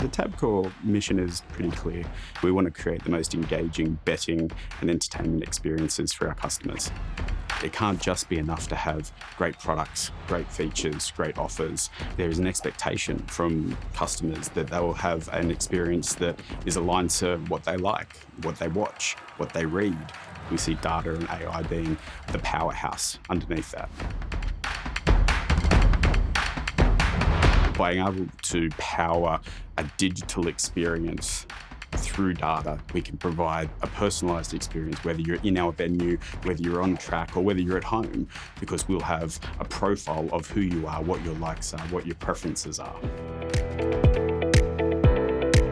The Tabcorp mission is pretty clear. We want to create the most engaging betting and entertainment experiences for our customers. It can't just be enough to have great products, great features, great offers. There is an expectation from customers that they will have an experience that is aligned to what they like, what they watch, what they read. We see data and AI being the powerhouse underneath that. Being able to power a digital experience through data, we can provide a personalized experience, whether you're in our venue, whether you're on track, or whether you're at home, because we'll have a profile of who you are, what your likes are, what your preferences are.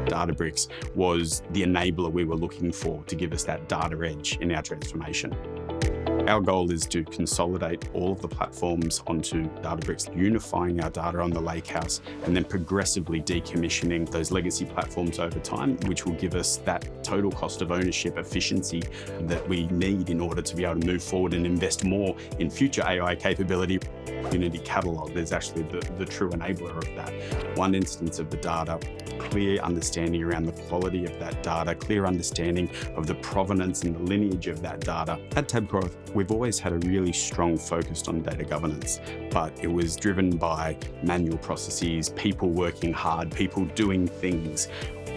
Databricks was the enabler we were looking for to give us that data edge in our transformation. Our goal is to consolidate all of the platforms onto Databricks, unifying our data on the lakehouse, and then progressively decommissioning those legacy platforms over time, which will give us that total cost of ownership efficiency that we need in order to be able to move forward and invest more in future AI capability. Unity Catalog is actually the true enabler of that. One instance of the data, clear understanding around the quality of that data, clear understanding of the provenance and the lineage of that data. At Tabcorp, we've always had a really strong focus on data governance, but it was driven by manual processes, people working hard, people doing things.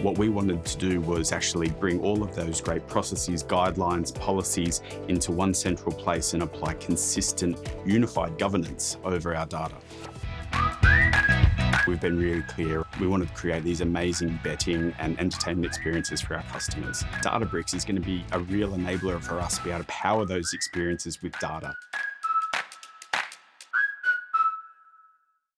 What we wanted to do was actually bring all of those great processes, guidelines, policies into one central place and apply consistent, unified governance over our data. We've been really clear. We wanted to create these amazing betting and entertainment experiences for our customers. Databricks is going to be a real enabler for us to be able to power those experiences with data.